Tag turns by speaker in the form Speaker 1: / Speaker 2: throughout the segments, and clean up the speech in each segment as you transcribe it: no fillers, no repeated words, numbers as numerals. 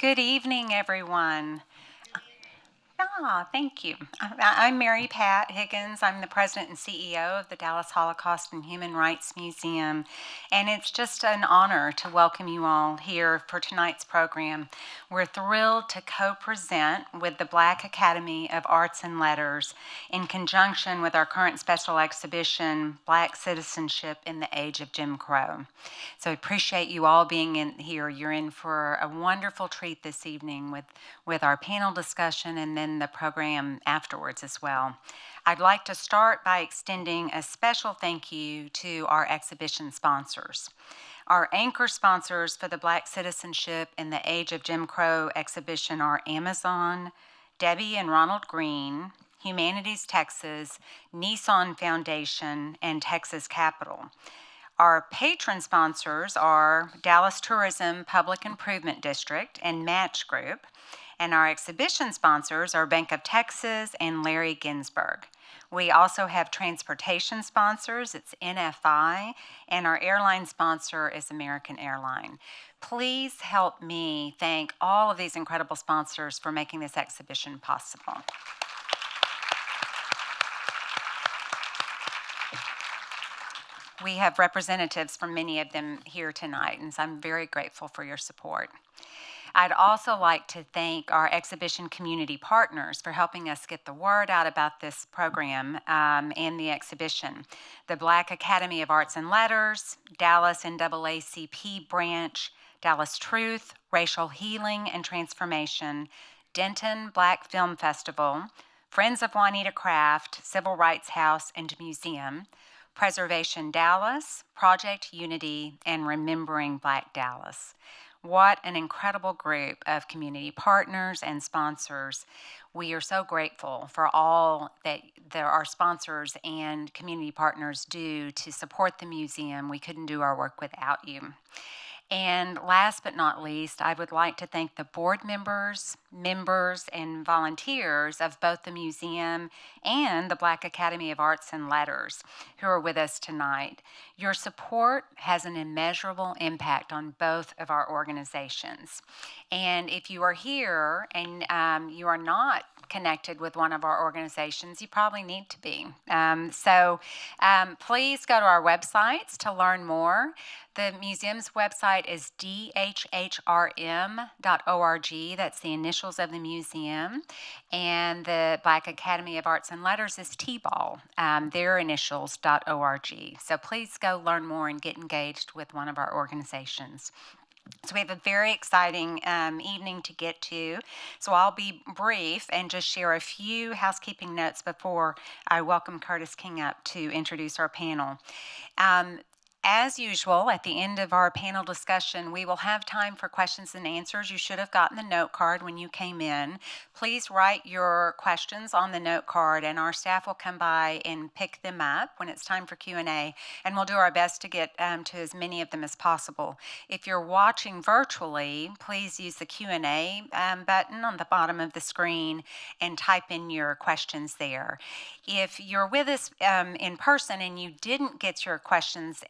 Speaker 1: Good evening, everyone. Thank you. I'm Mary Pat Higgins. I'm the president and CEO of the Dallas Holocaust and Human Rights Museum, and it's just an honor to welcome you all here for tonight's program. We're thrilled to co-present with the Black Academy of Arts and Letters in conjunction with our current special exhibition, Black Citizenship in the Age of Jim Crow. So I appreciate you all being in here. You're in for a wonderful treat this evening with our panel discussion and then the program afterwards as well. I'd like to start by extending a special thank you to our exhibition sponsors. Our anchor sponsors for the Black Citizenship in the Age of Jim Crow exhibition are Amazon, Debbie and Ronald Green, Humanities Texas, Nissan Foundation, and Texas Capital. Our patron sponsors are Dallas Tourism Public Improvement District and Match Group, and our exhibition sponsors are Bank of Texas and Larry Ginsberg. We also have transportation sponsors, it's NFI, and our airline sponsor is American Airline. Please help me thank all of these incredible sponsors for making this exhibition possible. We have representatives from many of them here tonight, and so I'm very grateful for your support. I'd also like to thank our exhibition community partners for helping us get the word out about this program and the exhibition. The Black Academy of Arts and Letters, Dallas NAACP Branch, Dallas Truth, Racial Healing and Transformation, Denton Black Film Festival, Friends of Juanita Craft, Civil Rights House and Museum, Preservation Dallas, Project Unity, and Remembering Black Dallas. What an incredible group of community partners and sponsors. We are so grateful for all that our sponsors and community partners do to support the museum. We couldn't do our work without you. And last but not least, I would like to thank the board members, and volunteers of both the museum and the Black Academy of Arts and Letters who are with us tonight. Your support has an immeasurable impact on both of our organizations. And if you are here and you are not connected with one of our organizations, you probably need to be. Please go to our websites to learn more. The museum's website is dhhrm.org. That's the initials of the museum. And the Black Academy of Arts and Letters is TBAL, their initials.org. So please go learn more and get engaged with one of our organizations. So we have a very exciting evening to get to. So I'll be brief and just share a few housekeeping notes before I welcome Curtis King up to introduce our panel. As usual, at the end of our panel discussion, we will have time for questions and answers. You should have gotten the note card when you came in. Please write your questions on the note card, and our staff will come by and pick them up when it's time for Q&A, and we'll do our best to get to as many of them as possible. If you're watching virtually, please use the Q&A button on the bottom of the screen and type in your questions there. If you're with us in person and you didn't get your questions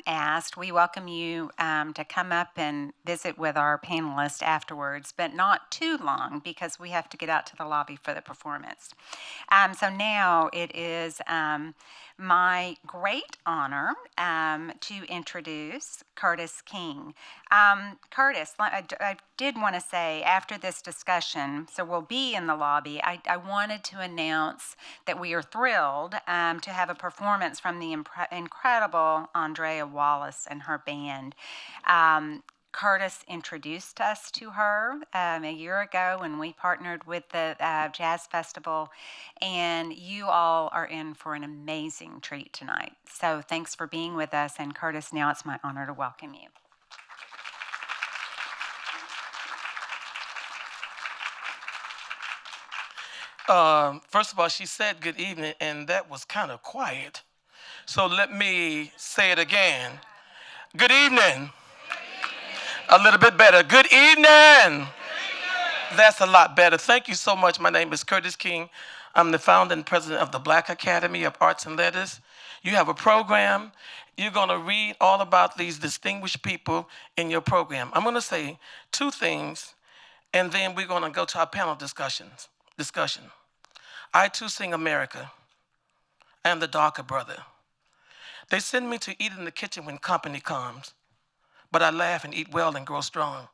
Speaker 1: asked, we welcome you to come up and visit with our panelists afterwards, but not too long because we have to get out to the lobby for the performance. So now it is my great honor to introduce Curtis King. Curtis, I did want to say after this discussion, so we'll be in the lobby, I wanted to announce that we are thrilled to have a performance from the incredible Andrea Wallace and her band. Curtis introduced us to her a year ago when we partnered with the Jazz Festival, and you all are in for an amazing treat tonight. So thanks for being with us, and Curtis, now it's my honor to welcome you.
Speaker 2: First of all, she said good evening, and that was kind of quiet. So let me say it again. Good evening. A little bit better. Good evening. That's a lot better. Thank you so much. My name is Curtis King. I'm the founder and president of the Black Academy of Arts and Letters. You have a program. You're going to read all about these distinguished people in your program. I'm going to say two things and then we're going to go to our panel discussion. I too sing America. I am the darker brother. They send me to eat in the kitchen when company comes, but I laugh and eat well and grow strong.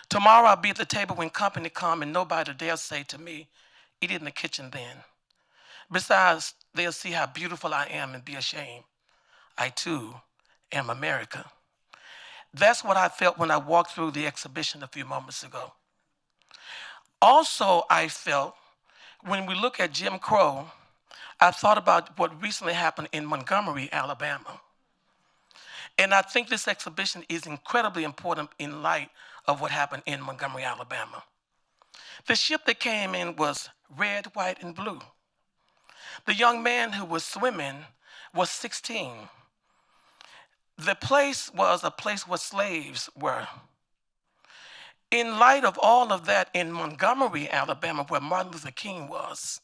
Speaker 2: Tomorrow I'll be at the table when company come, and nobody dare say to me, eat in the kitchen then. Besides, they'll see how beautiful I am and be ashamed. I too am America. That's what I felt when I walked through the exhibition a few moments ago. Also, I felt when we look at Jim Crow, I thought about what recently happened in Montgomery, Alabama. And I think this exhibition is incredibly important in light of what happened in Montgomery, Alabama. The ship that came in was red, white, and blue. The young man who was swimming was 16. The place was a place where slaves were. In light of all of that in Montgomery, Alabama, where Martin Luther King was,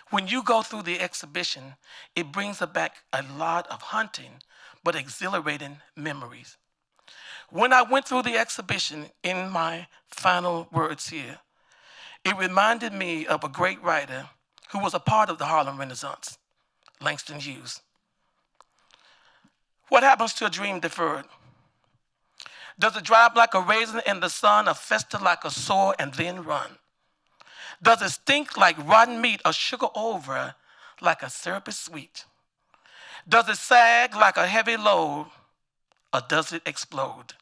Speaker 2: when you go through the exhibition, it brings back a lot of hunting, but exhilarating memories. When I went through the exhibition, in my final words here, it reminded me of a great writer who was a part of the Harlem Renaissance, Langston Hughes. What happens to a dream deferred? Does it dry up like a raisin in the sun, or fester like a sore and then run? Does it stink like rotten meat, or sugar over like a syrupy sweet? Does it sag like a heavy load, or does it explode?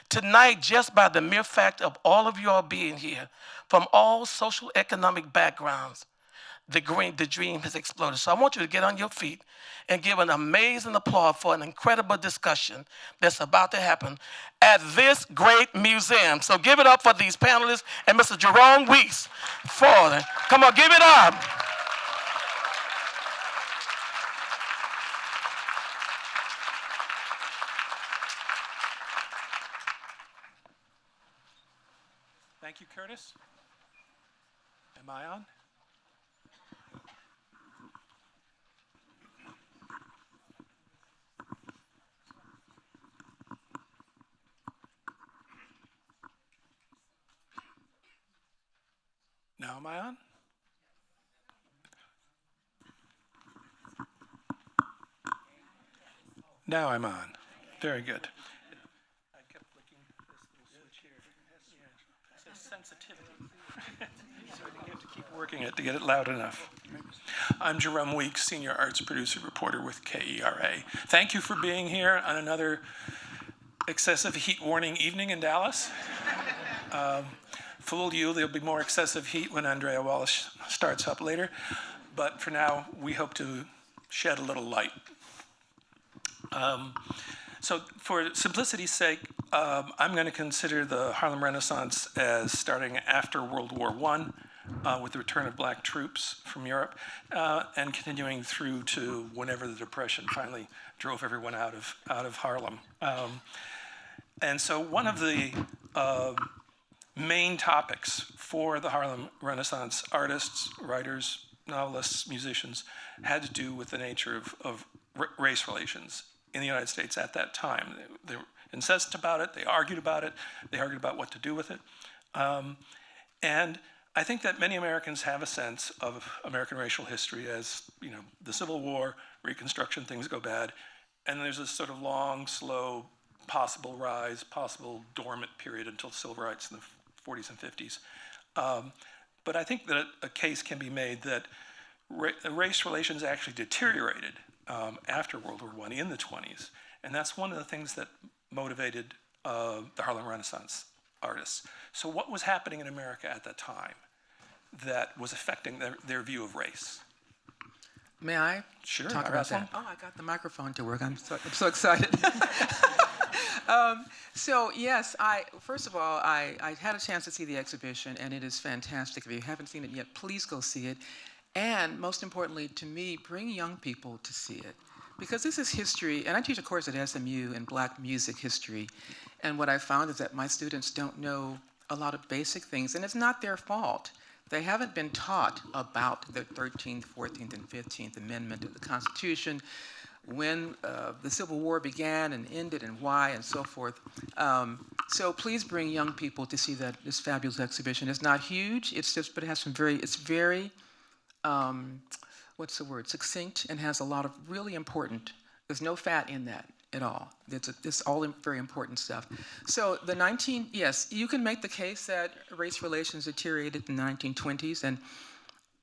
Speaker 2: Tonight, just by the mere fact of all of you all being here, from all social economic backgrounds, the dream has exploded. So I want you to get on your feet and give an amazing applause for an incredible discussion that's about to happen at this great museum. So give it up for these panelists and Mr. Jerome Weeks for them. Come on, give it up.
Speaker 3: Thank you, Curtis. Am I on? Now am I on? Now I'm on. Very good. I kept flicking this little switch here. It says sensitivity. So you have to keep working it to get it loud enough. I'm Jerome Weeks, Senior Arts Producer Reporter with KERA. Thank you for being here on another excessive heat warning evening in Dallas. Fooled you, there'll be more excessive heat when Andrea Wallace starts up later. But for now, we hope to shed a little light. So for simplicity's sake, I'm going to consider the Harlem Renaissance as starting after World War I with the return of black troops from Europe and continuing through to whenever the Depression finally drove everyone out of Harlem. And so one of the main topics for the Harlem Renaissance artists, writers, novelists, musicians had to do with the nature of race relations in the United States at that time. They were incensed about it, they argued about it, they argued about what to do with it. And I think that many Americans have a sense of American racial history as, you know, the Civil War, Reconstruction, things go bad, and there's this sort of long, slow, possible rise, possible dormant period until civil rights in the 40s and 50s. But I think that a case can be made that race relations actually deteriorated after World War I in the 20s. And that's one of the things that motivated the Harlem Renaissance artists. So what was happening in America at that time that was affecting their view of race?
Speaker 4: May I talk about that? Oh, I got the microphone to work. I'm so excited. So yes, first of all, I had a chance to see the exhibition, and it is fantastic. If you haven't seen it yet, please go see it. And most importantly, to me, bring young people to see it. Because this is history, and I teach a course at SMU in Black music history. And what I found is that my students don't know a lot of basic things, and it's not their fault. They haven't been taught about the 13th, 14th, and 15th Amendment of the Constitution, when the Civil War began and ended and why and so forth. So please bring young people to see this fabulous exhibition. It's not huge, but it has it's very, what's the word, succinct, and has a lot of really important, there's no fat in that at all. It's all very important stuff. So yes, you can make the case that race relations deteriorated in the 1920s, and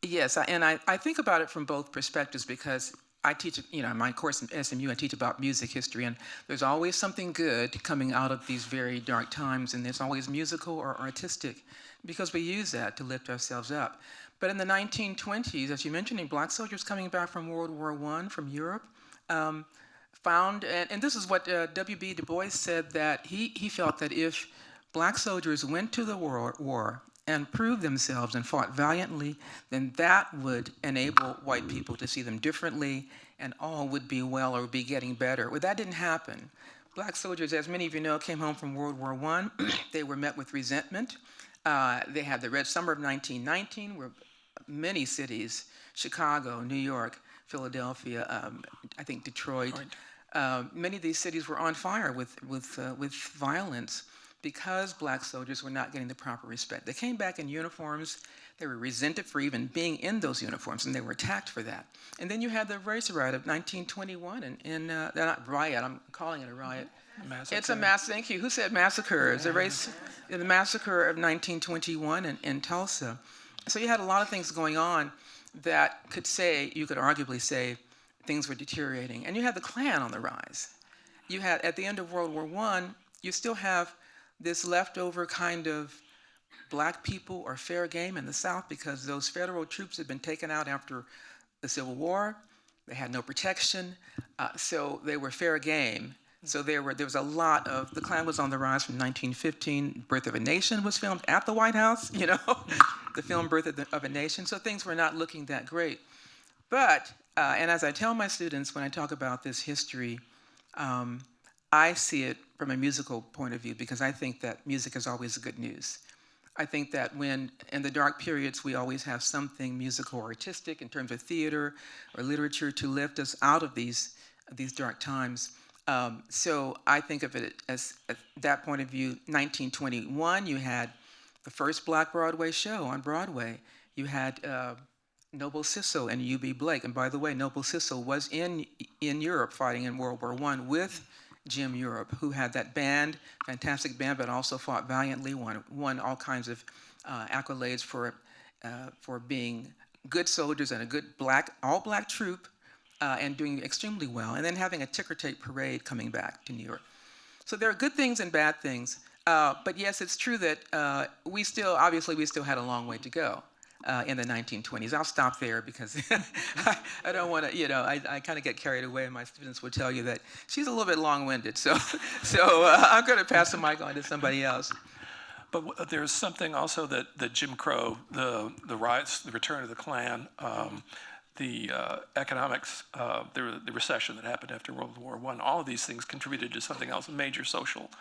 Speaker 4: yes, I think about it from both perspectives because I teach, in my course in SMU, I teach about music history, and there's always something good coming out of these very dark times, and there's always musical or artistic, because we use that to lift ourselves up. But in the 1920s, as you mentioned, black soldiers coming back from World War I, from Europe, found, and this is what W.B. Du Bois said, that he felt that if black soldiers went to the war and proved themselves and fought valiantly, then that would enable white people to see them differently, and all would be well or be getting better. Well, that didn't happen. Black soldiers, as many of you know, came home from World War I. They were met with resentment. They had the Red Summer of 1919, where many cities, Chicago, New York, Philadelphia, I think Detroit, many of these cities were on fire with violence, because black soldiers were not getting the proper respect. They came back in uniforms. They were resented for even being in those uniforms, and they were attacked for that. And then you had the race riot of 1921, and not riot, I'm calling it a riot.
Speaker 3: Massacre.
Speaker 4: It's a mass, thank you. Who said massacre? It's the massacre of 1921 in Tulsa. So you had a lot of things going on that you could arguably say things were deteriorating. And you had the Klan on the rise. You had, at the end of World War I, you still have this leftover kind of black people or fair game in the South, because those federal troops had been taken out after the Civil War. They had no protection, so they were fair game. So there was a lot of, the Klan was on the rise from 1915. Birth of a Nation was filmed at the White House, the film Birth of a Nation. So things were not looking that great. But, and as I tell my students when I talk about this history, I see it from a musical point of view, because I think that music is always good news. I think that when, in the dark periods, we always have something musical or artistic in terms of theater or literature to lift us out of these dark times. So I think of it as, at that point of view, 1921, you had the first Black Broadway show on Broadway. You had Noble Sissle and U.B. Blake. And by the way, Noble Sissle was in Europe fighting in World War I with Jim Europe, who had that band, fantastic band, but also fought valiantly, won all kinds of accolades for being good soldiers and a good all-black troupe, and doing extremely well, and then having a ticker tape parade coming back to New York. So there are good things and bad things, but yes, it's true that we still had a long way to go in the 1920s. I'll stop there because I don't want to, I kind of get carried away, and my students will tell you that she's a little bit long-winded, so I'm going to pass the mic on to somebody else.
Speaker 3: But there's something also that Jim Crow, the riots, the return of the Klan, the economics, the recession that happened after World War I, all of these things contributed to something else, a major social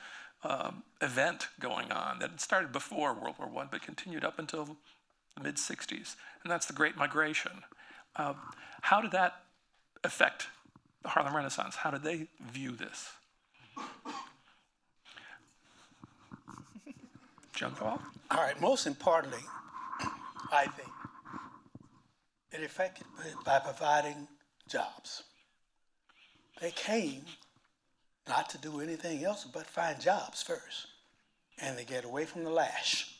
Speaker 3: event going on that started before World War I, but continued up until the mid-60s, and that's the Great Migration. How did that affect the Harlem Renaissance? How did they view this? John Paul?
Speaker 5: All right, most importantly, I think it affected by providing jobs. They came not to do anything else but find jobs first, and they get away from the lash.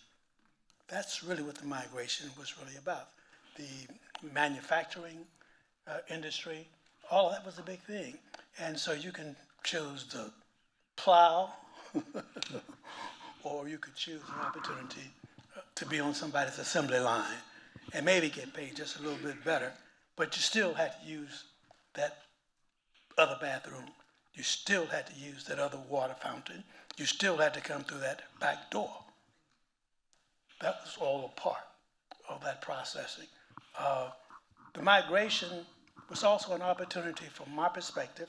Speaker 5: That's really what the migration was really about. The manufacturing industry, all of that was a big thing. And so you can choose the plow, or you could choose an opportunity to be on somebody's assembly line and maybe get paid just a little bit better, but you still had to use that other bathroom. You still had to use that other water fountain. You still had to come through that back door. That was all a part of that processing. The migration was also an opportunity, from my perspective,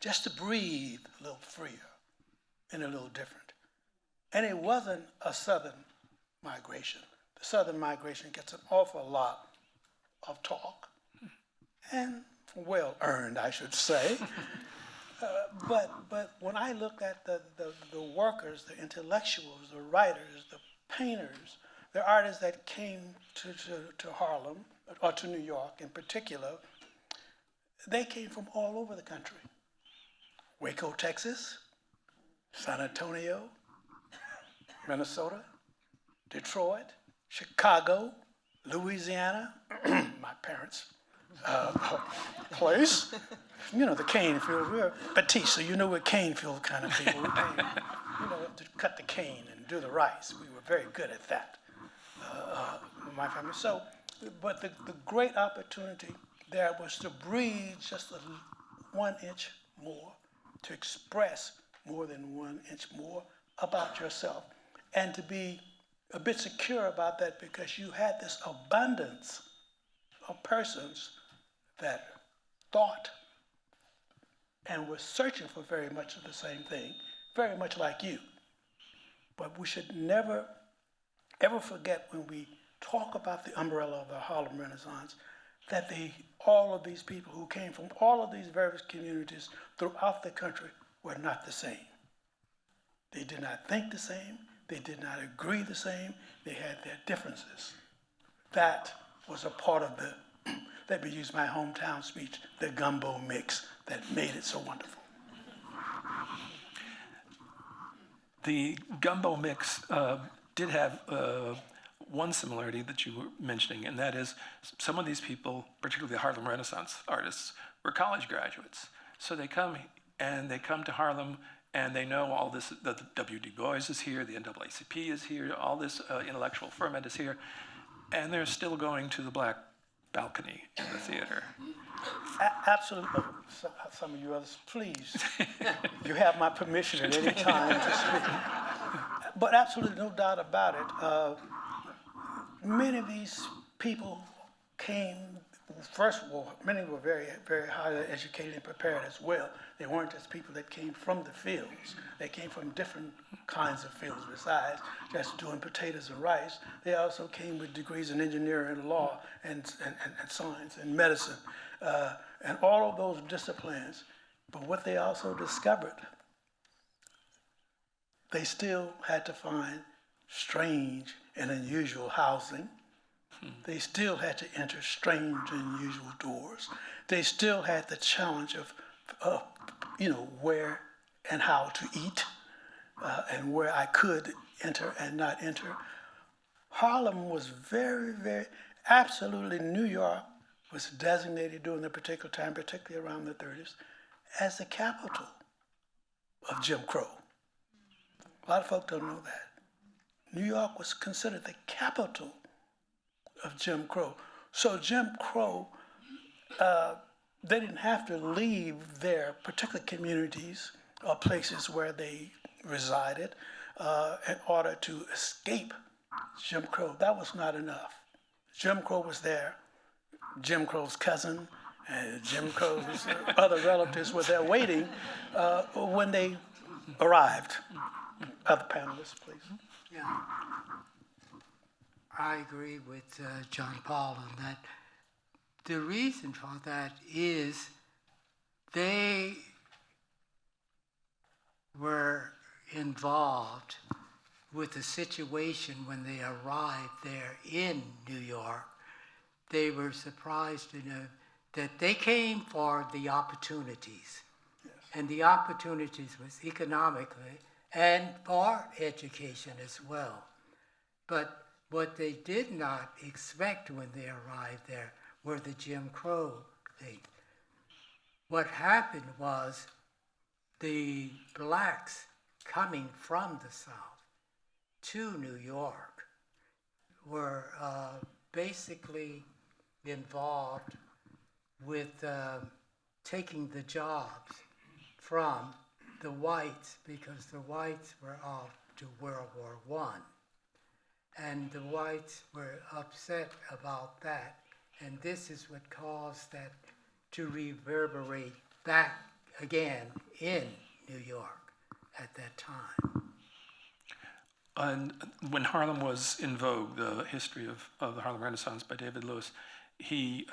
Speaker 5: just to breathe a little freer and a little different. And it wasn't a southern migration. The southern migration gets an awful lot of talk, and well earned, I should say. But when I look at the workers, the intellectuals, the writers, the painters, the artists that came to Harlem, or to New York in particular, they came from all over the country. Waco, Texas, San Antonio, Minnesota, Detroit, Chicago, Louisiana, my parents' place. You know, the cane field. We're Batiste, so you know we're cane field kind of people. We came, to cut the cane and do the rice. We were very good at that, my family. So, but the great opportunity there was to breathe just 1 inch more, to express more than 1 inch more about yourself, and to be a bit secure about that because you had this abundance of persons that thought and were searching for very much of the same thing, very much like you. But we should never, ever forget when we talk about the umbrella of the Harlem Renaissance, that all of these people who came from all of these various communities throughout the country were not the same. They did not think the same. They did not agree the same. They had their differences. That was a part of let me use my hometown speech, the gumbo mix that made it so wonderful.
Speaker 3: The gumbo mix did have one similarity that you were mentioning, and that is some of these people, particularly the Harlem Renaissance artists, were college graduates. So they come to Harlem, and they know all this, that the W. Du Bois is here, the NAACP is here, all this intellectual ferment is here, and they're still going to the black balcony in the theater.
Speaker 5: Absolutely. Some of you others, please. You have my permission at any time to speak. But absolutely no doubt about it. Many of these people came, first of all, many were very, very highly educated and prepared as well. They weren't just people that came from the fields. They came from different kinds of fields besides just doing potatoes and rice. They also came with degrees in engineering and law and science and medicine and all of those disciplines. But what they also discovered, they still had to find strange and unusual housing. They still had to enter strange and unusual doors. They still had the challenge of where and how to eat, and where I could enter and not enter. Harlem was very, very, absolutely, New York was designated during the particular time, particularly around the 30s, as the capital of Jim Crow. A lot of folk don't know that. New York was considered the capital of Jim Crow. So Jim Crow, they didn't have to leave their particular communities or places where they resided in order to escape Jim Crow. That was not enough. Jim Crow was there. Jim Crow's cousin and Jim Crow's other relatives were there waiting when they arrived. Other panelists, please.
Speaker 6: Yeah, I agree with John Paul on that. The reason for that is they were involved with the situation when they arrived there in New York. They were surprised to know that they came for the opportunities. Yes. And the opportunities was economically and for education as well. But what they did not expect when they arrived there were the Jim Crow thing. What happened was the blacks coming from the South to New York were basically involved with taking the jobs from the whites, because the whites were off to World War I. And the whites were upset about that. And this is what caused that to reverberate back again in New York at that time.
Speaker 3: And when Harlem was in vogue, the history of the Harlem Renaissance by David Lewis, he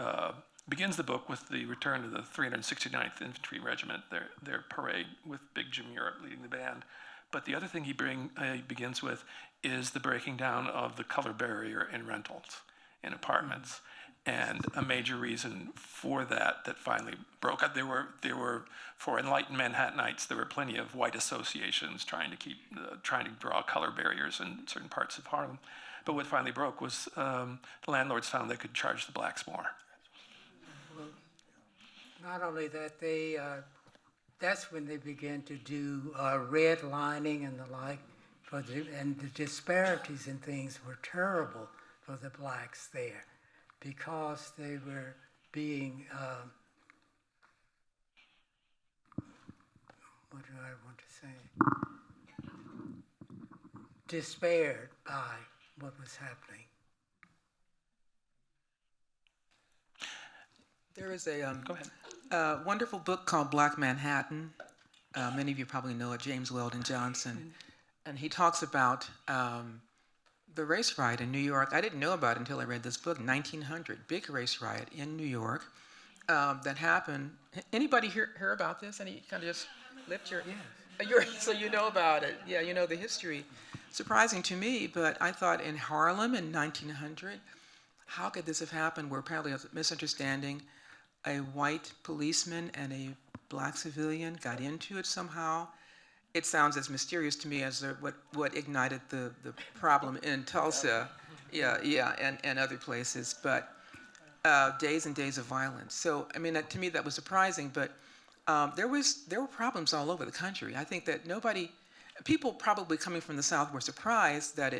Speaker 3: begins the book with the return of the 369th Infantry Regiment, their parade with Big Jim Europe leading the band. But the other thing he begins with is the breaking down of the color barrier in rentals, in apartments. And a major reason for that finally broke out. There were for enlightened Manhattanites, there were plenty of white associations trying to draw color barriers in certain parts of Harlem. But what finally broke was the landlords found they could charge the blacks more.
Speaker 6: Well, not only that, that's when they began to do redlining and the like, and the disparities in things were terrible for the blacks there, because they were being, what do I want to say, despaired by what was happening.
Speaker 4: There is a
Speaker 3: Go ahead.
Speaker 4: wonderful book called Black Manhattan. Many of you probably know it, James Weldon Johnson. And he talks about the race riot in New York. I didn't know about it until I read this book, 1900, big race riot in New York that happened. Anybody hear about this? Any kind of just lift your...
Speaker 6: Yes.
Speaker 4: So you know about it. Yeah, you know the history. Surprising to me, but I thought in Harlem in 1900, how could this have happened where apparently a misunderstanding, a white policeman and a black civilian got into it somehow? It sounds as mysterious to me as what ignited the problem in Tulsa, and other places, but days and days of violence. So, I mean, to me that was surprising, but there were problems all over the country. I think that people probably coming from the South were surprised that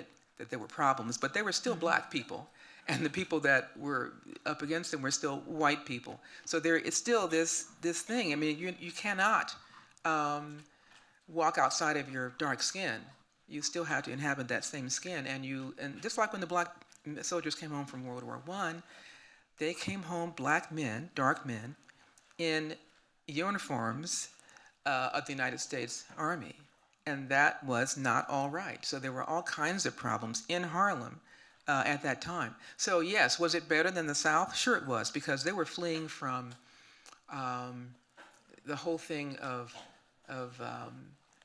Speaker 4: there were problems, but they were still black people, and the people that were up against them were still white people. So it's still this thing. I mean, you cannot walk outside of your dark skin. You still have to inhabit that same skin, and just like when the black soldiers came home from World War I, they came home, black men, dark men, in uniforms of the United States Army. And that was not all right. So there were all kinds of problems in Harlem at that time. So yes, was it better than the South? Sure it was, because they were fleeing from the whole thing of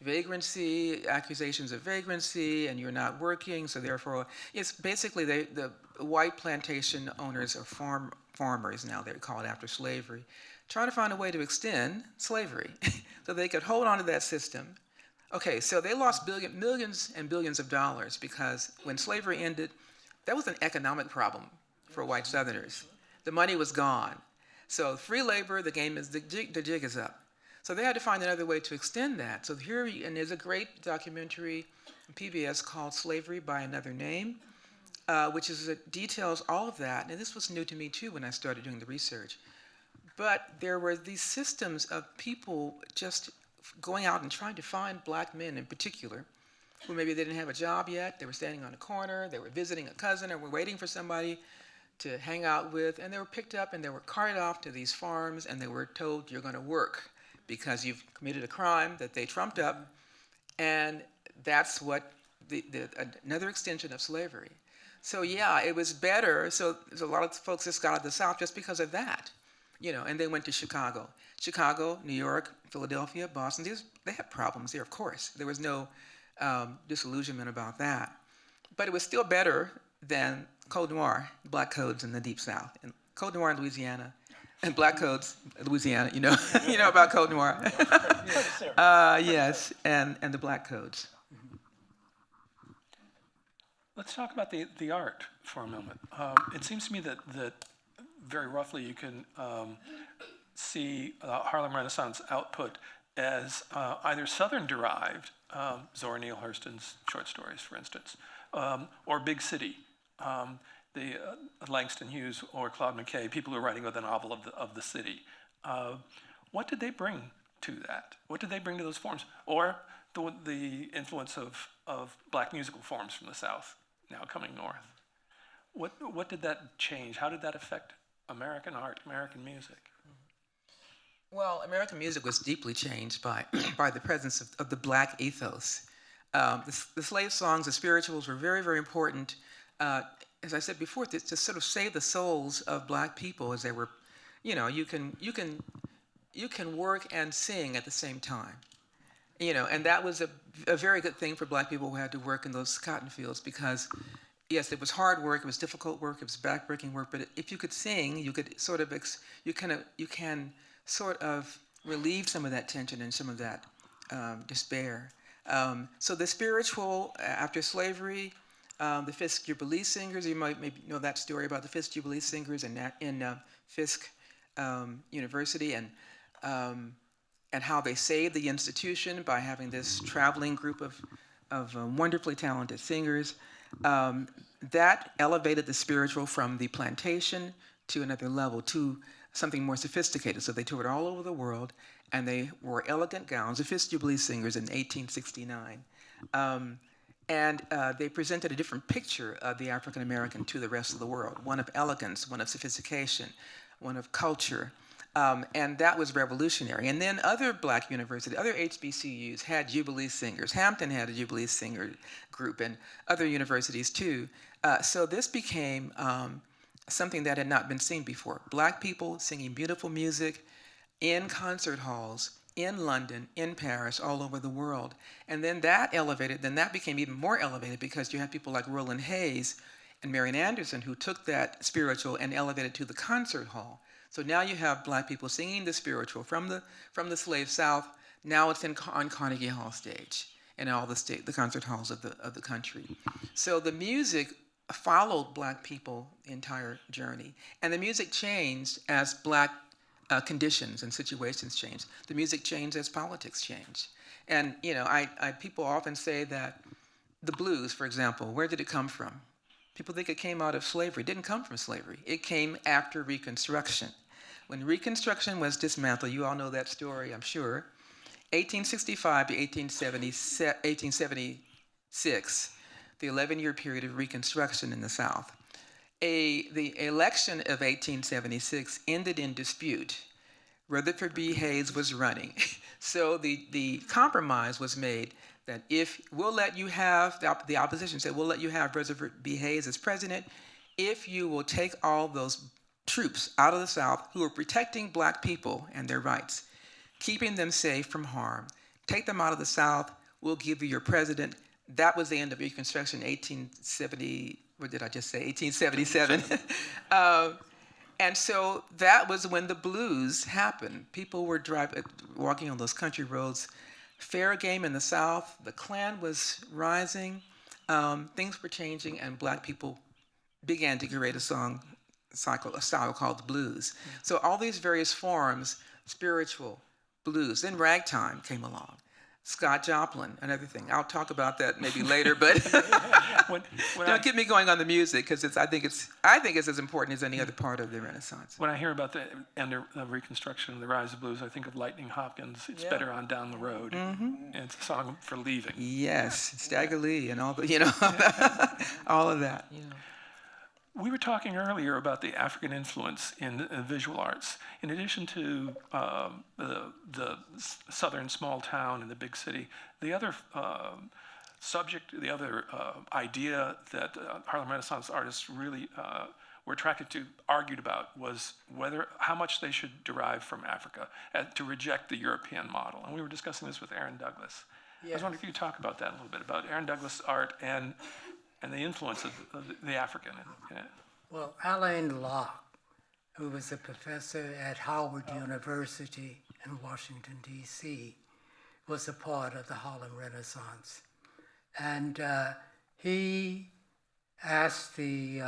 Speaker 4: vagrancy, accusations of vagrancy, and you're not working, so therefore, it's basically the white plantation owners are farmers now, they call it after slavery, trying to find a way to extend slavery so they could hold on to that system. Okay, so they lost millions and billions of dollars because when slavery ended, that was an economic problem for white Southerners. The money was gone. So free labor, the jig is up. So they had to find another way to extend that. So and there's a great documentary on PBS called Slavery by Another Name, which details all of that. And this was new to me too when I started doing the research. But there were these systems of people just going out and trying to find black men in particular, who maybe they didn't have a job yet, they were standing on a corner, they were visiting a cousin, or were waiting for somebody to hang out with, and they were picked up and they were carted off to these farms and they were told, you're going to work because you've committed a crime that they trumped up, and that's what another extension of slavery. So yeah, it was better. So there's a lot of folks just got out of the South just because of that, and they went to Chicago, New York, Philadelphia, Boston. They had problems there, of course. There was no disillusionment about that. But it was still better than Code Noir, black codes in the Deep South. And Code Noir in Louisiana, and black codes in Louisiana, you know about Code Noir. Yes, and the black codes.
Speaker 3: Let's talk about the art for a moment. It seems to me that very roughly you can see Harlem Renaissance output as either Southern-derived, Zora Neale Hurston's short stories, for instance, or big city, the Langston Hughes or Claude McKay, people who are writing with a novel of the city. What did they bring to that? What did they bring to those forms? Or the influence of black musical forms from the South now coming north? What did that change? How did that affect American art, American music?
Speaker 4: Well, American music was deeply changed by the presence of the black ethos. The slave songs, the spirituals were very, very important, as I said before, to sort of save the souls of black people as they were, you can work and sing at the same time. And that was a very good thing for black people who had to work in those cotton fields, because yes, it was hard work, it was difficult work, it was backbreaking work, but if you could sing, you could sort of you can sort of relieve some of that tension and some of that despair. So the spiritual after slavery, the Fisk Jubilee Singers, you might maybe know that story about the Fisk Jubilee Singers in Fisk University, and how they saved the institution by having this traveling group of wonderfully talented singers. That elevated the spiritual from the plantation to another level, to something more sophisticated. So they toured all over the world, and they wore elegant gowns, the Fisk Jubilee Singers in 1869. And they presented a different picture of the African American to the rest of the world, one of elegance, one of sophistication, one of culture. And that was revolutionary. And then other black universities, other HBCUs had Jubilee Singers. Hampton had a Jubilee Singer group, and other universities too. So this became something that had not been seen before. Black people singing beautiful music in concert halls, in London, in Paris, all over the world. And then that became even more elevated, because you had people like Roland Hayes and Marian Anderson who took that spiritual and elevated to the concert hall. So now you have black people singing the spiritual from the slave South. Now it's on Carnegie Hall stage and all the concert halls of the country. So the music followed black people the entire journey, and the music changed as black conditions and situations changed. The music changed as politics changed. And people often say that the blues, for example, where did it come from? People think it came out of slavery. It didn't come from slavery. It came after Reconstruction. When Reconstruction was dismantled, you all know that story, I'm sure, 1865 to 1876, the 11-year period of Reconstruction in the South. The election of 1876 ended in dispute. Rutherford B. Hayes was running. So the compromise was made that if we'll let you have, the opposition said, we'll let you have Rutherford B. Hayes as president if you will take all those troops out of the South who are protecting black people and their rights, keeping them safe from harm. Take them out of the South, we'll give you your president. That was the end of Reconstruction, 1877. And so that was when the blues happened. People were walking on those country roads, fair game in the South, the Klan was rising, things were changing, and black people began to create a style called the blues. So all these various forms, spiritual, blues, then ragtime came along. Scott Joplin, another thing. I'll talk about that maybe later, but don't get me going on the music, because I think it's as important as any other part of the Renaissance.
Speaker 3: When I hear about the end of Reconstruction, the rise of blues, I think of Lightning Hopkins. It's better on down the road. And it's a song for leaving.
Speaker 4: Yes, Stagger Lee and all the, all of that.
Speaker 3: We were talking earlier about the African influence in visual arts. In addition to the southern small town and the big city, the other idea that Harlem Renaissance artists really were attracted to, argued about, was how much they should derive from Africa to reject the European model. And we were discussing this with Aaron Douglas. Yes. I was wondering if you could talk about that a little bit, about Aaron Douglas' art and the influence of the African in it.
Speaker 6: Well, Alain Locke, who was a professor at Howard University in Washington, D.C., was a part of the Harlem Renaissance. And he asked the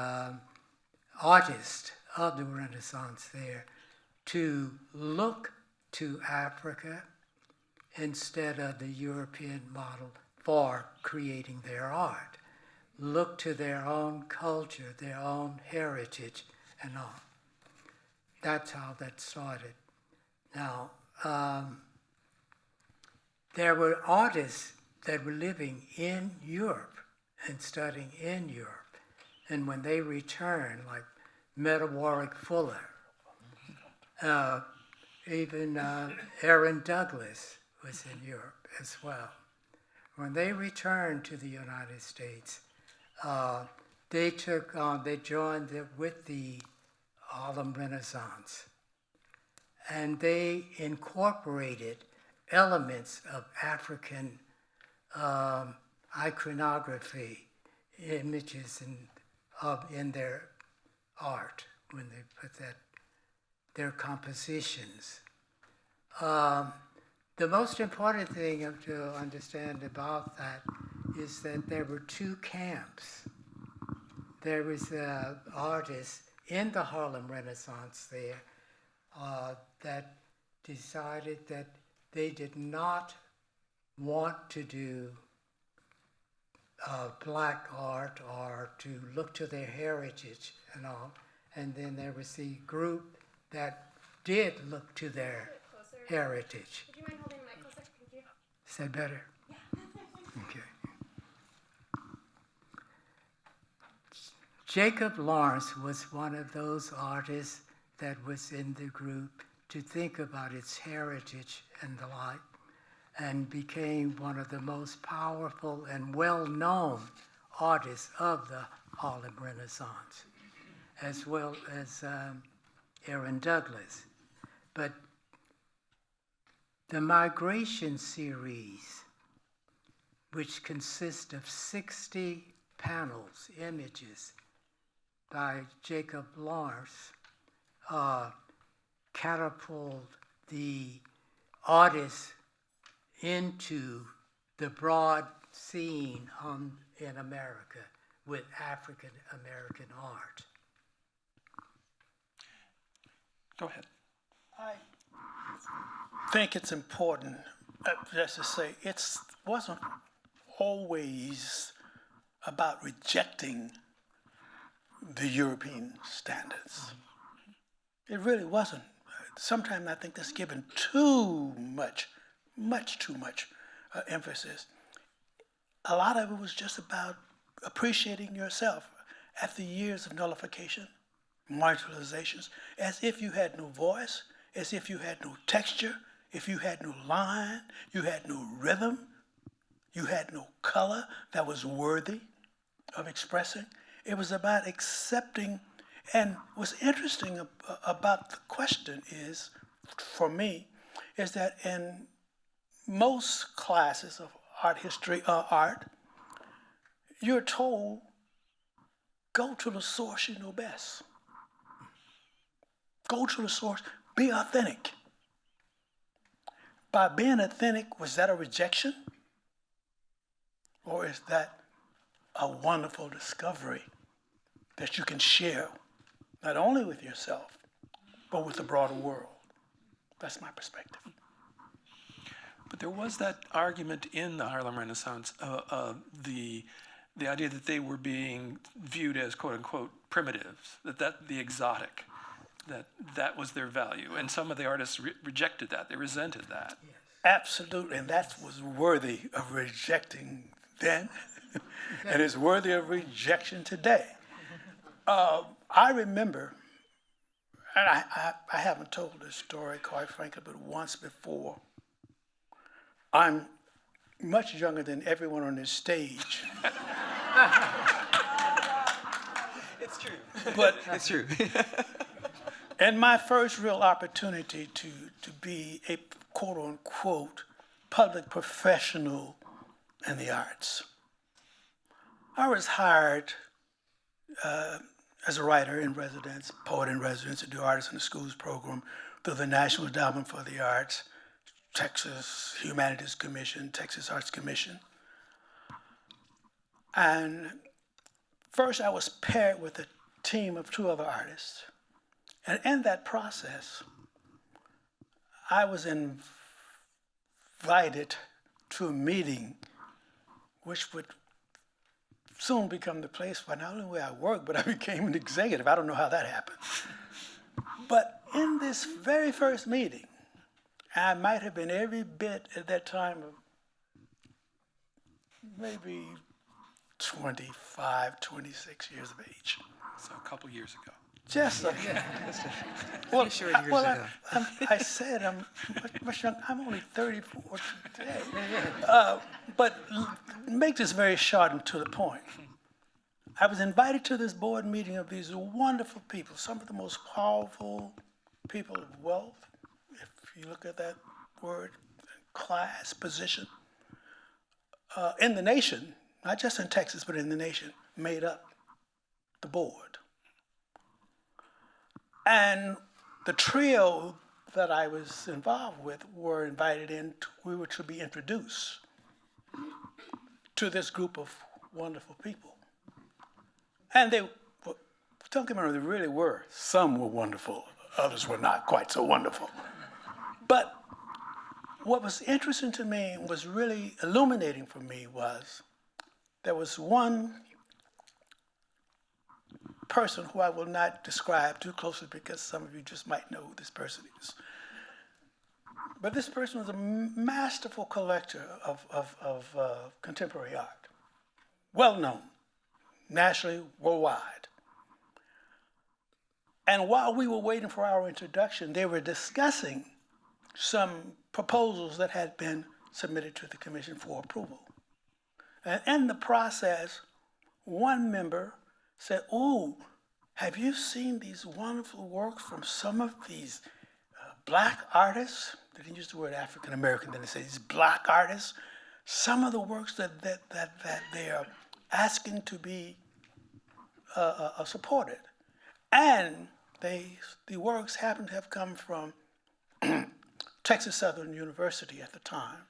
Speaker 6: artists of the Renaissance there to look to Africa instead of the European model for creating their art. Look to their own culture, their own heritage, and all. That's how that started. Now, there were artists that were living in Europe and studying in Europe. And when they returned, like Meta Warwick Fuller, even Aaron Douglas was in Europe as well. When they returned to the United States, they joined with the Harlem Renaissance. and they incorporated elements of African iconography, images in their art when they put their compositions. The most important thing to understand about that is that there were two camps. There was artists in the Harlem Renaissance there that decided that they did not want to do black art or to look to their heritage and all. And then there was the group that did look to their heritage.
Speaker 7: Would you mind holding the mic closer? Thank you.
Speaker 6: Is that better? Okay. Jacob Lawrence was one of those artists that was in the group to think about its heritage and the like, and became one of the most powerful and well-known artists of the Harlem Renaissance, as well as Aaron Douglas. But the Migration series, which consists of 60 panels, images by Jacob Lawrence, catapulted the artists into the broad scene in America with African American art.
Speaker 3: Go ahead.
Speaker 5: I think it's important just to say it wasn't always about rejecting the European standards. It really wasn't. Sometimes I think that's given too much too much emphasis. A lot of it was just about appreciating yourself after years of nullification, marginalizations, as if you had no voice, as if you had no texture, if you had no line, you had no rhythm, you had no color that was worthy of expressing. It was about accepting. And what's interesting about the question is, for me, is that in most classes of art history, art, you're told, go to the source you know best. Go to the source, be authentic. By being authentic, was that a rejection? Or is that a wonderful discovery that you can share, not only with yourself, but with the broader world? That's my perspective.
Speaker 3: But there was that argument in the Harlem Renaissance, the idea that they were being viewed as quote unquote primitives, that the exotic, that was their value, and some of the artists rejected that. They resented that.
Speaker 5: Yes. Absolutely, and that was worthy of rejecting then, and is worthy of rejection today. I remember, and I haven't told this story quite frankly, but once before. I'm much younger than everyone on this stage.
Speaker 8: It's true.
Speaker 5: But
Speaker 8: It's true.
Speaker 5: and my first real opportunity to be a quote unquote public professional in the arts, I was hired as a writer in residence, poet in residence, to do Artists in the Schools program through the National Endowment for the Arts, Texas Humanities Commission, Texas Arts Commission. And first I was paired with a team of 2 other artists. And in that process, I was invited to a meeting which would soon become the place where not only where I worked, but I became an executive. I don't know how that happened. But in this very first meeting, I might have been every bit at that time of maybe 25, 26 years of age.
Speaker 3: So a couple years ago.
Speaker 5: Just a, well, I said I'm much young. I'm only 34 today. But make this very short and to the point. I was invited to this board meeting of these wonderful people, some of the most powerful people of wealth you look at that word, class, position, in the nation, not just in Texas, but in the nation, made up the board. And the trio that I was involved with were invited in, we were to be introduced to this group of wonderful people. And they, don't get me wrong, they really were. Some were wonderful, others were not quite so wonderful. But what was interesting to me, was really illuminating for me, was there was one person who I will not describe too closely because some of you just might know who this person is. But this person was a masterful collector of contemporary art, well known, nationally, worldwide. And while we were waiting for our introduction, they were discussing some proposals that had been submitted to the commission for approval. And in the process, one member said, "Oh, have you seen these wonderful works from some of these black artists?" They didn't use the word African American, then they said these black artists. Some of the works that they are asking to be supported. And the works happen to have come from Texas Southern University at the time.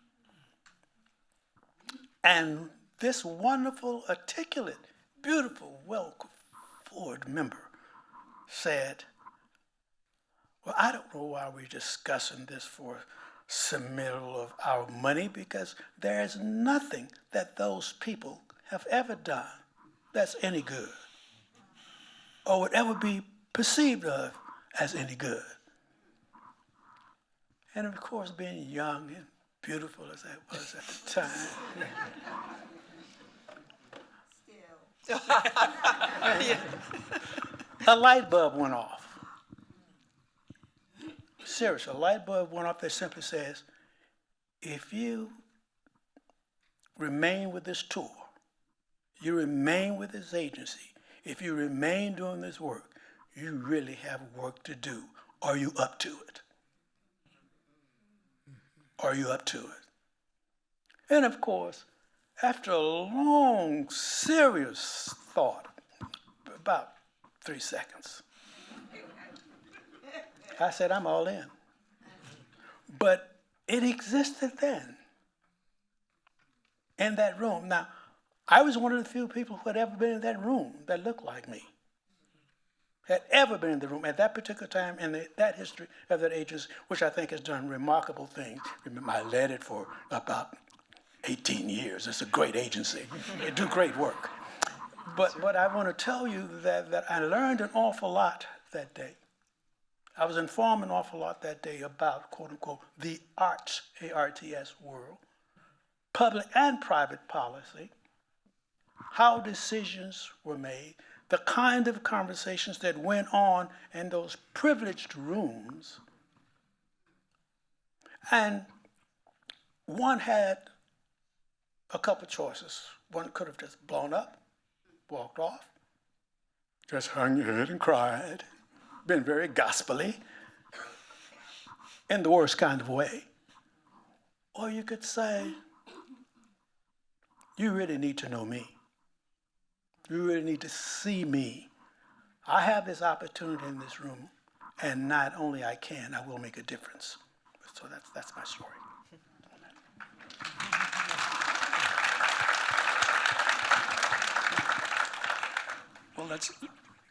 Speaker 5: And this wonderful, articulate, beautiful, well-forward member said, "Well, I don't know why we're discussing this for submittal of our money, because there is nothing that those people have ever done that's any good or would ever be perceived of as any good." And of course, being young and beautiful as I was at the time, a light bulb went off. Seriously, a light bulb went off that simply says, if you remain with this tour, you remain with this agency, if you remain doing this work, you really have work to do. Are you up to it? Are you up to it? And of course, after a long, serious thought, about 3 seconds, I said, I'm all in. But it existed then, in that room. Now, I was one of the few people who had ever been in that room that looked like me, had ever been in the room at that particular time in that history of that agency, which I think has done remarkable things. Remember, I led it for about 18 years. It's a great agency. They do great work. But I want to tell you that I learned an awful lot that day. I was informed an awful lot that day about, quote unquote, the arts, A-R-T-S world, public and private policy, how decisions were made, the kind of conversations that went on in those privileged rooms. And one had a couple choices. One could have just blown up, walked off, just hung your head and cried, been very gospel-y, in the worst kind of way. Or you could say, you really need to know me. You really need to see me. I have this opportunity in this room, and not only I can, I will make a difference. So that's my story.
Speaker 3: Well, that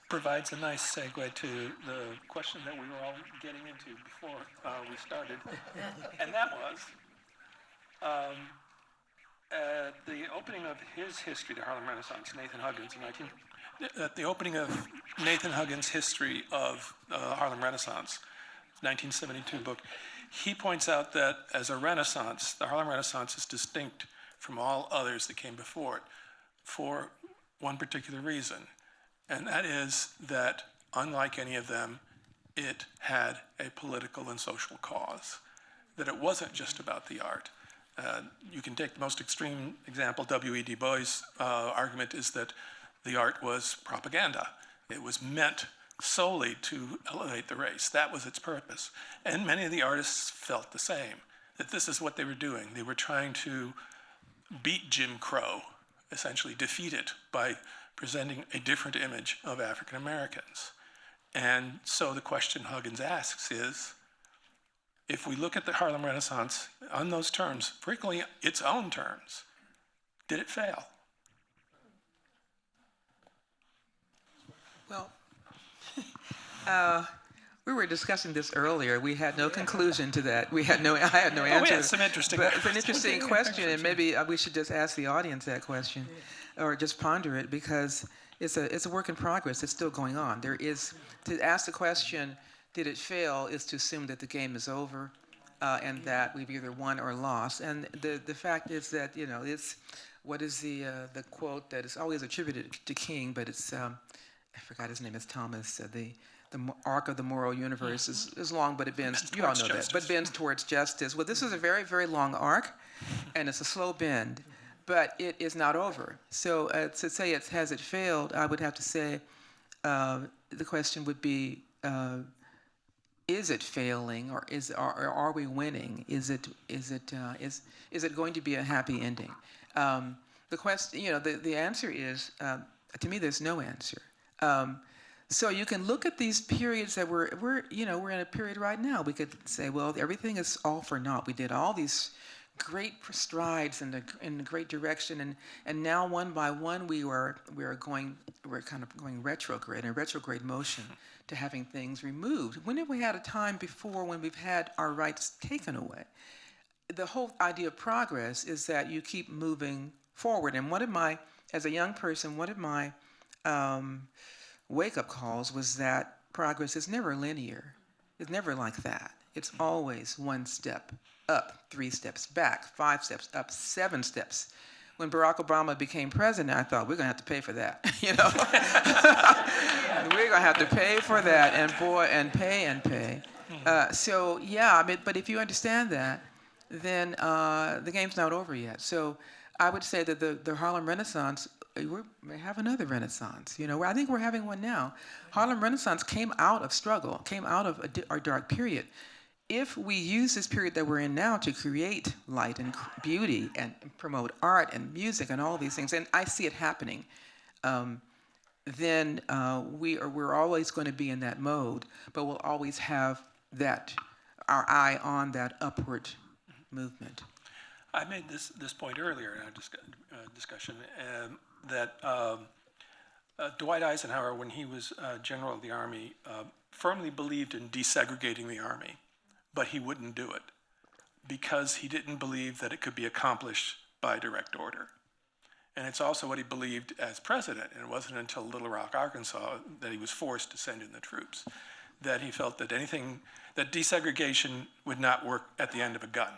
Speaker 3: provides a nice segue to the question that we were all getting into before we started. And that was, at the opening of his history, the Harlem Renaissance, Nathan Huggins, at the opening of Nathan Huggins' history of Harlem Renaissance, 1972 book, he points out that as a Renaissance, the Harlem Renaissance is distinct from all others that came before it for one particular reason, and that is that, unlike any of them, it had a political and social cause, that it wasn't just about the art. You can take the most extreme example. W.E. Du Bois' argument is that the art was propaganda. It was meant solely to elevate the race. That was its purpose. And many of the artists felt the same, that this is what they were doing. They were trying to beat Jim Crow, essentially defeat it by presenting a different image of African Americans. And so the question Huggins asks is, if we look at the Harlem Renaissance on those terms, frequently its own terms, did it fail?
Speaker 4: Well, we were discussing this earlier. We had no conclusion to that. I had no answer.
Speaker 3: We had some interesting
Speaker 4: But it's an interesting question, and maybe we should just ask the audience that question, or just ponder it, because it's a work in progress. It's still going on. There is, to ask the question, did it fail, is to assume that the game is over, and that we've either won or lost. And the fact is that, it's, what is the quote that is always attributed to King, but it's, I forgot his name, is Thomas, the arc of the moral universe is long, but it bends, you all know that, but bends towards justice. Well, this is a very, very long arc, and it's a slow bend, but it is not over. So to say has it failed, I would have to say the question would be, is it failing, or are we winning? Is it going to be a happy ending? The question, the answer is, to me, there's no answer. So you can look at these periods that we're in a period right now. We could say, well, everything is all for naught. We did all these great strides in the great direction, and now one by one we're kind of going retrograde, in retrograde motion to having things removed. When have we had a time before when we've had our rights taken away? The whole idea of progress is that you keep moving forward. And as a young person, one of my wake-up calls was that progress is never linear. It's never like that. It's always one step up, 3 steps back, 5 steps up, 7 steps. When Barack Obama became president, I thought, we're going to have to pay for that, We're going to have to pay for that, and pay. So, yeah, but if you understand that, then the game's not over yet. So I would say that the Harlem Renaissance, we may have another Renaissance. I think we're having one now. Harlem Renaissance came out of struggle, came out of a dark period. If we use this period that we're in now to create light and beauty and promote art and music and all these things, and I see it happening, then we're always going to be in that mode, but we'll always have our eye on that upward movement.
Speaker 3: I made this point earlier in our discussion, that Dwight Eisenhower, when he was general of the Army, firmly believed in desegregating the Army, but he wouldn't do it because he didn't believe that it could be accomplished by direct order. And it's also what he believed as president, and it wasn't until Little Rock, Arkansas, that he was forced to send in the troops, that he felt that that desegregation would not work at the end of a gun.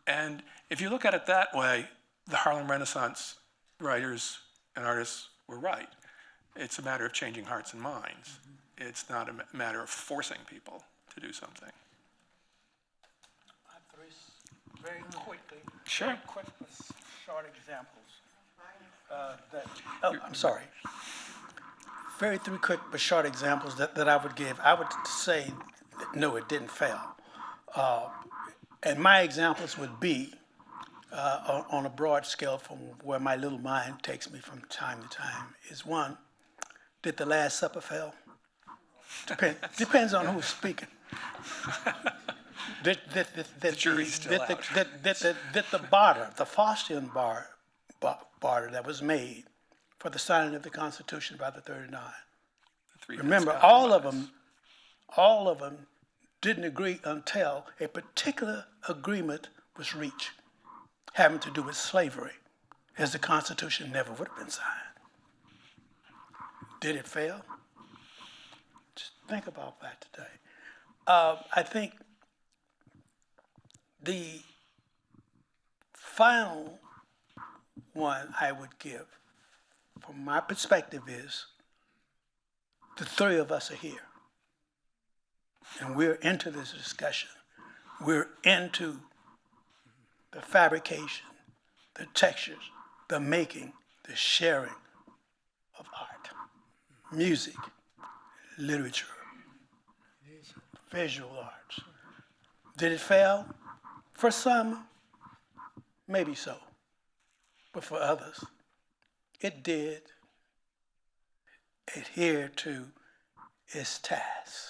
Speaker 3: And if you look at it that way, the Harlem Renaissance writers and artists were right. It's a matter of changing hearts and minds. It's not a matter of forcing people to do something.
Speaker 5: Very quickly.
Speaker 3: Sure.
Speaker 5: Very quick, short examples. I'm sorry. Very 3 quick but short examples that I would give. I would say that no, it didn't fail. And my examples would be on a broad scale from where my little mind takes me from time to time. Is one, did the Last Supper fail? Depends on who's speaking. Did the barter, the Faustian barter that was made for the signing of the Constitution by the 39. Remember, all of them didn't agree until a particular agreement was reached having to do with slavery, as the Constitution never would have been signed. Did it fail? Just think about that today. I think the final one I would give, from my perspective, is the 3 of us are here. And we're into this discussion. We're into the fabrication, the textures, the making, the sharing of art, music, literature, visual arts. Did it fail? For some, maybe so. But for others, it did adhere to its task.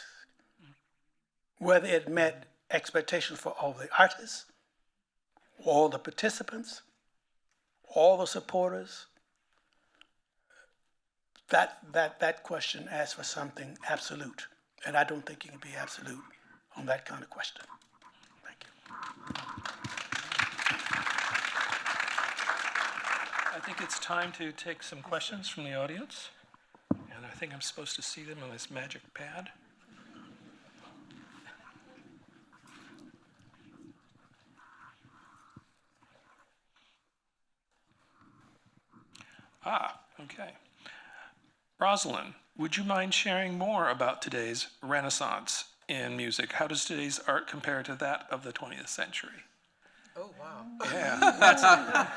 Speaker 5: Whether it met expectations for all the artists, all the participants, all the supporters, that question asks for something absolute. And I don't think you can be absolute on that kind of question. Thank you.
Speaker 3: I think it's time to take some questions from the audience. And I think I'm supposed to see them on this magic pad. Okay. Rosalind, would you mind sharing more about today's Renaissance in music? How does today's art compare to that of the 20th century?
Speaker 4: Oh, wow.
Speaker 3: Yeah.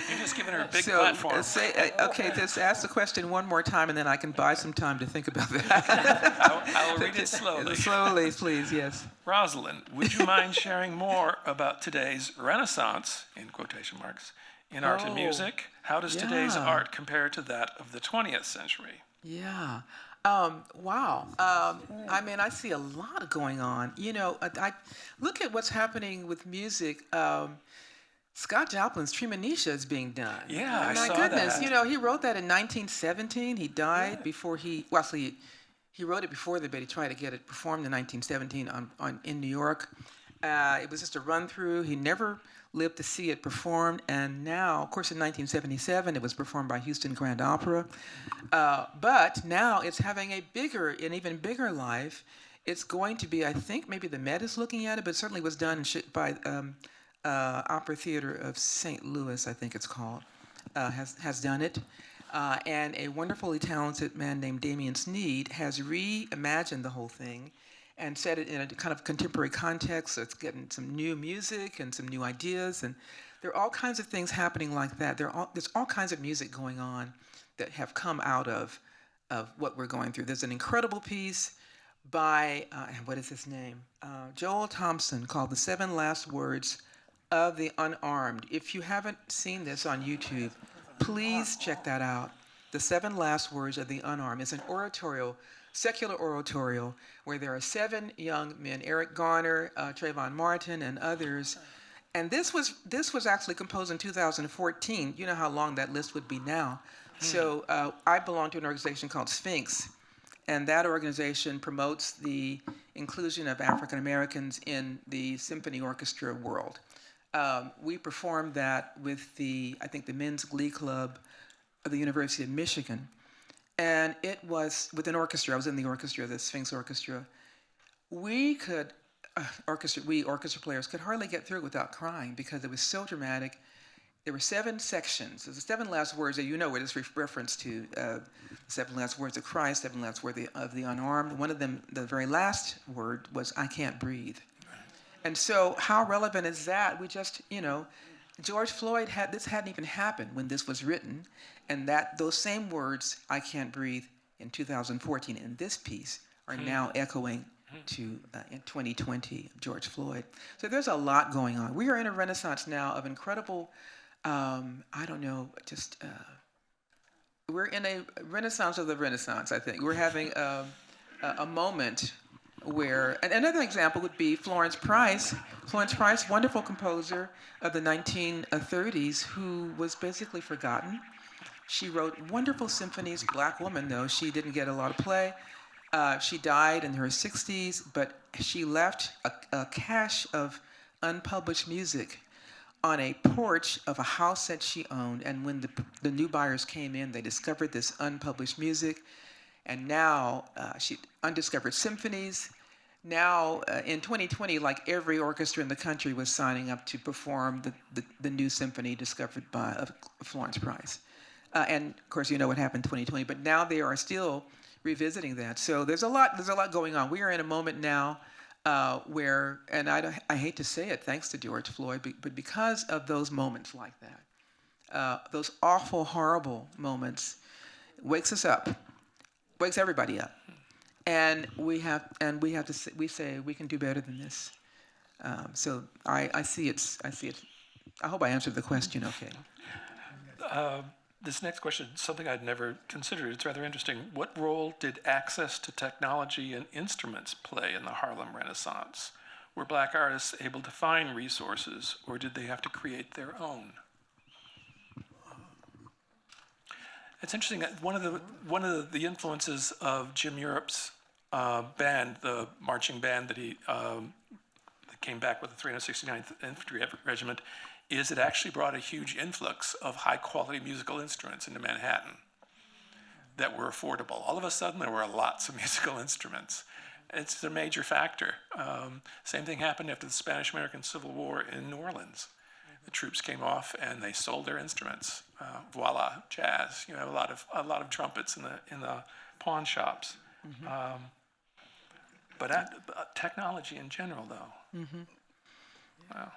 Speaker 3: You're just giving her a big platform.
Speaker 4: Okay, just ask the question one more time, and then I can buy some time to think about that.
Speaker 3: I'll read it slowly.
Speaker 4: Slowly, please, yes.
Speaker 3: Rosalind, would you mind sharing more about today's Renaissance, in quotation marks, in art and music? How does today's art compare to that of the 20th century?
Speaker 4: Yeah. Wow. I mean, I see a lot going on. You know, I look at what's happening with music. Scott Joplin's Treemonisha is being done.
Speaker 3: Yeah, I
Speaker 4: My
Speaker 3: saw
Speaker 4: goodness,
Speaker 3: that.
Speaker 4: you know, he wrote that in 1917. He died before he, well, actually, he wrote it before that, but he tried to get it performed in 1917 in New York. It was just a run through. He never lived to see it performed, and now, of course, in 1977, it was performed by Houston Grand Opera. But now it's having an even bigger life. It's going to be, I think, maybe the Met is looking at it, but it certainly was done by Opera Theater of St. Louis, I think it's called, has done it. And a wonderfully talented man named Damien Sneed has reimagined the whole thing and set it in a kind of contemporary context. So it's getting some new music and some new ideas. And there are all kinds of things happening like that. There's all kinds of music going on that have come out of what we're going through. There's an incredible piece by, what is his name? Joel Thompson, called The 7 Last Words of the Unarmed. If you haven't seen this on YouTube, please check that out. The 7 Last Words of the Unarmed. It's an oratorio, secular oratorio, where there are 7 young men, Eric Garner, Trayvon Martin, and others. And this was actually composed in 2014. You know how long that list would be now. So I belong to an organization called Sphinx, and that organization promotes the inclusion of African Americans in the symphony orchestra world. We performed that with I think the Men's Glee Club of the University of Michigan. And it was with an orchestra. I was in the orchestra, the Sphinx Orchestra. We orchestra players could hardly get through it without crying because it was so dramatic. There were 7 sections. So the 7 last words that you know where this reference to, the 7 last words of Christ, 7 last words of the unarmed. One of them, the very last word was, I can't breathe. And so how relevant is that? We just, George Floyd hadn't even happened when this was written. And those same words, I can't breathe, in 2014 in this piece are now echoing to in 2020, George Floyd. So there's a lot going on. We are in a renaissance now of incredible, we're in a renaissance of the Renaissance, I think. We're having a moment where, and another example would be Florence Price. Florence Price, wonderful composer of the 1930s, who was basically forgotten. She wrote wonderful symphonies, black woman though, she didn't get a lot of play. She died in her 60s, but she left a cache of unpublished music on a porch of a house that she owned. And when the new buyers came in, they discovered this unpublished music. And now she undiscovered symphonies. Now, in 2020, like every orchestra in the country was signing up to perform the new symphony discovered by Florence Price. And of course, you know what happened in 2020, but now they are still revisiting that. So there's a lot going on. We are in a moment now where, and I hate to say it, thanks to George Floyd, but because of those moments like that, those awful, horrible moments, wakes us up, wakes everybody up. and we have to say, we say we can do better than this. So I see it. I hope I answered the question okay.
Speaker 3: This next question is something I'd never considered. It's rather interesting. What role did access to technology and instruments play in the Harlem Renaissance? Were Black artists able to find resources, or did they have to create their own? It's interesting that one of the influences of Jim Europe's band, the marching band that that came back with the 369th Infantry Regiment, is it actually brought a huge influx of high-quality musical instruments into Manhattan that were affordable. All of a sudden, there were lots of musical instruments. It's a major factor. Same thing happened after the Spanish-American Civil War in New Orleans. The troops came off and they sold their instruments. Voila, jazz. You have a lot of trumpets in the pawn shops. Mm-hmm. But technology in general, though. Mm-hmm. Wow.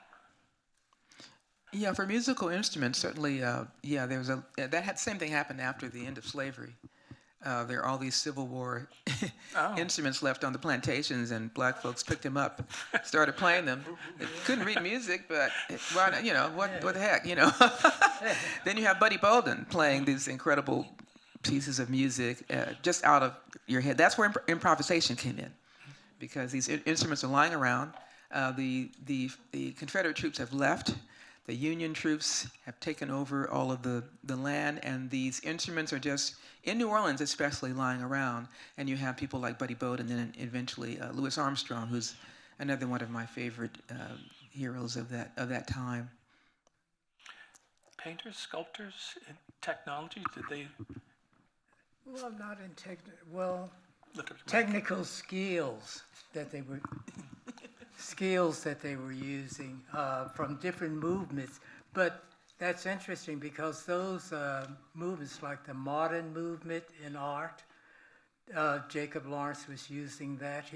Speaker 4: Yeah, for musical instruments, certainly, there was same thing happened after the end of slavery. There are all these Civil War instruments left on the plantations, and black folks picked them up, started playing them. They couldn't read music, but what the heck, Then you have Buddy Bolden playing these incredible pieces of music just out of your head. That's where improvisation came in, because these instruments are lying around. The Confederate troops have left. The Union troops have taken over all of the land, and these instruments are just, in New Orleans especially, lying around. And you have people like Buddy Bolden and then eventually Louis Armstrong, who's another one of my favorite heroes of that time.
Speaker 3: Painters, sculptors, in technology, did they?
Speaker 6: Well, not in technical skills that they were using from different movements. But that's interesting because those movements, like the modern movement in art, Jacob Lawrence was using that.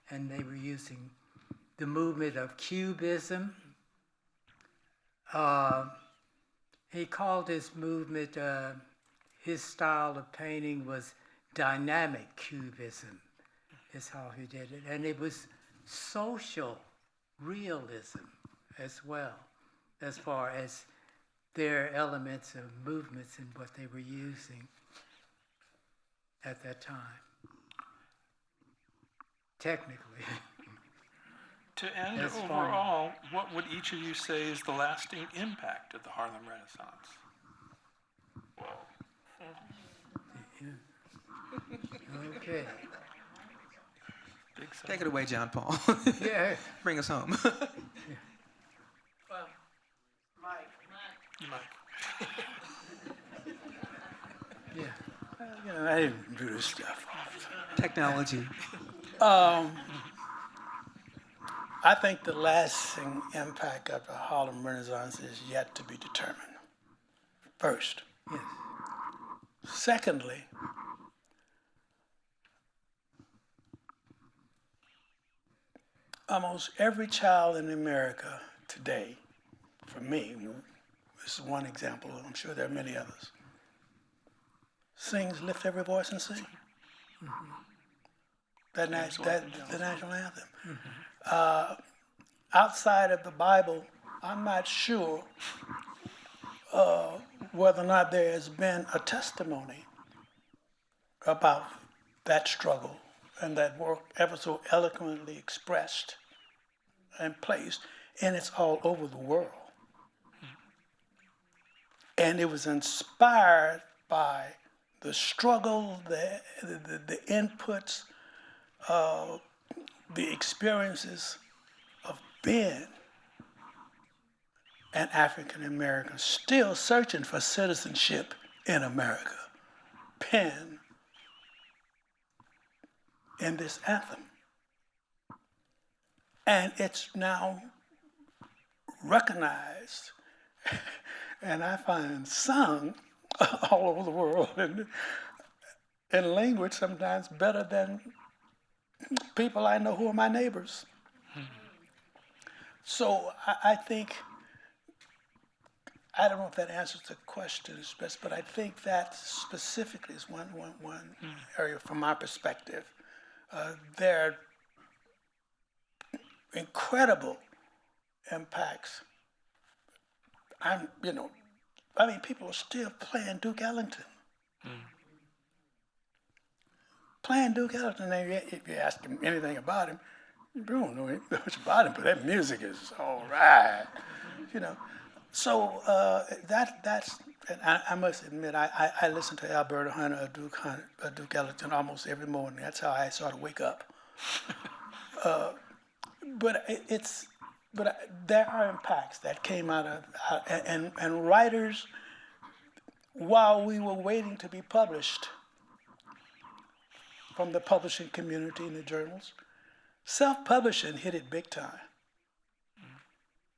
Speaker 6: And they were using the movement of Cubism. He called his movement, his style of painting was dynamic Cubism, is how he did it. And it was social realism as well, as far as their elements of movements and what they were using at that time, technically.
Speaker 3: To end overall, what would each of you say is the lasting impact of the Harlem Renaissance?
Speaker 6: Okay.
Speaker 4: Take it away, John Paul.
Speaker 6: Yeah.
Speaker 4: Bring us home.
Speaker 5: Well, Mike.
Speaker 6: Yeah.
Speaker 5: I didn't do this stuff.
Speaker 4: Technology.
Speaker 5: I think the lasting impact of the Harlem Renaissance is yet to be determined. First.
Speaker 6: Yes.
Speaker 5: Secondly, almost every child in America today, for me, this is one example, I'm sure there are many others, sings Lift Every Voice and Sing. Mm-hmm. The national anthem. Mm-hmm. Outside of the Bible, I'm not sure whether or not there has been a testimony about that struggle and that work ever so eloquently expressed and placed, and it's all over the world. And it was inspired by the struggle, the inputs, the experiences of being an African American still searching for citizenship in America, penned in this anthem. And it's now recognized and I find sung all over the world in language sometimes better than people I know who are my neighbors. So I think, I don't know if that answers the question as best, but I think that specifically is one area from my perspective There are incredible impacts. People are still playing Duke Ellington. Playing Duke Ellington, and if you ask him anything about him, you don't know much about him, but that music is all right, you know. So that's, and I must admit, I listen to Alberta Hunter, Duke Ellington almost every morning. That's how I sort of wake up. But there are impacts that came out of, and writers, while we were waiting to be published from the publishing community in the journals, self-publishing hit it big time.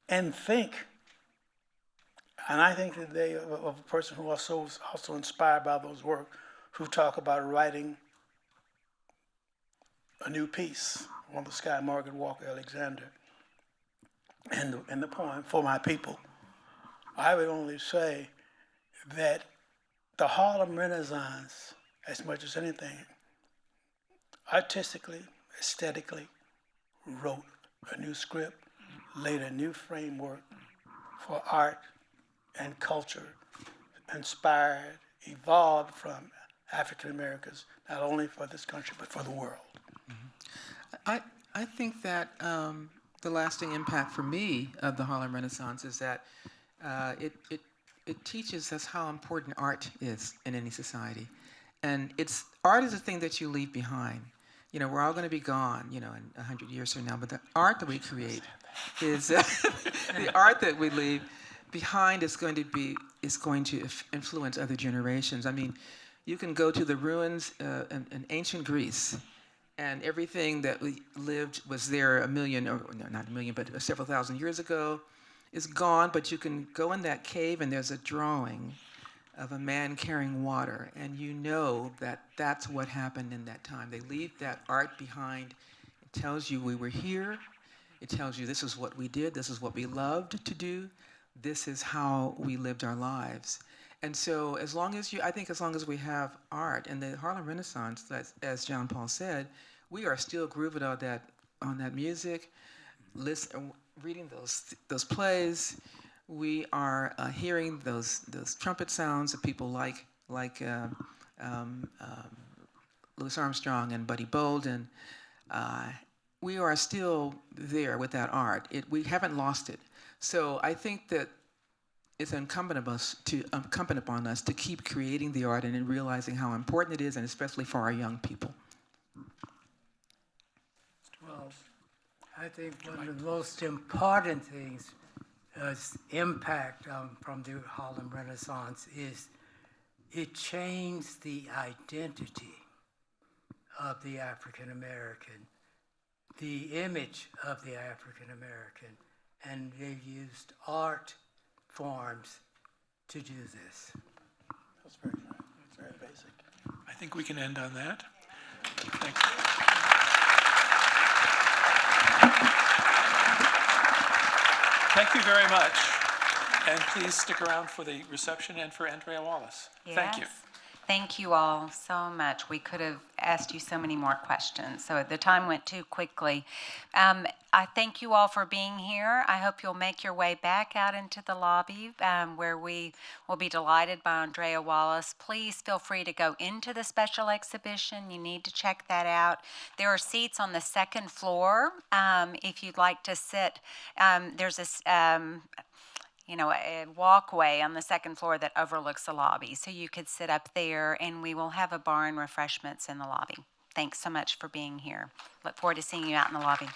Speaker 5: And I think that they, of a person who was also inspired by those work, who talk about writing a new piece on the sky, Margaret Walker Alexander, and the poem For My People. I would only say that the Harlem Renaissance, as much as anything, artistically, aesthetically, wrote a new script, laid a new framework for art and culture, inspired, evolved from African Americans, not only for this country, but for the world.
Speaker 4: I think that the lasting impact for me of the Harlem Renaissance is that it teaches us how important art is in any society. And art is a thing that you leave behind. We're all going to be gone, in 100 years from now, but the art that we create is the art that we leave behind is going to influence other generations. I mean, you can go to the ruins in ancient Greece, and everything that we lived was there not a million, but several thousand years ago is gone, but you can go in that cave and there's a drawing of a man carrying water, and you know that that's what happened in that time. They leave that art behind. It tells you we were here. It tells you this is what we did. This is what we loved to do. This is how we lived our lives. And so as long as we have art and the Harlem Renaissance, as John Paul said, we are still grooving on that music, reading those plays. We are hearing those trumpet sounds of people like Louis Armstrong and Buddy Bolden. We are still there with that art. We haven't lost it. So I think that it's incumbent upon us to keep creating the art and in realizing how important it is, and especially for our young people.
Speaker 6: Well, I think one of the most important things impact from the Harlem Renaissance is it changed the identity of the African American, the image of the African American, and they used art forms to do this.
Speaker 5: That's very right. That's very basic.
Speaker 3: I think we can end on that. Thank you. Thank you very much. And please stick around for the reception and for Andrea Wallace.
Speaker 1: Yes.
Speaker 3: Thank you.
Speaker 1: Thank you all so much. We could have asked you so many more questions. So the time went too quickly. I thank you all for being here. I hope you'll make your way back out into the lobby where we will be delighted by Andrea Wallace. Please feel free to go into the special exhibition. You need to check that out. There are seats on the second floor if you'd like to sit. There's a walkway on the second floor that overlooks the lobby. So you could sit up there, and we will have a bar and refreshments in the lobby. Thanks so much for being here. Look forward to seeing you out in the lobby.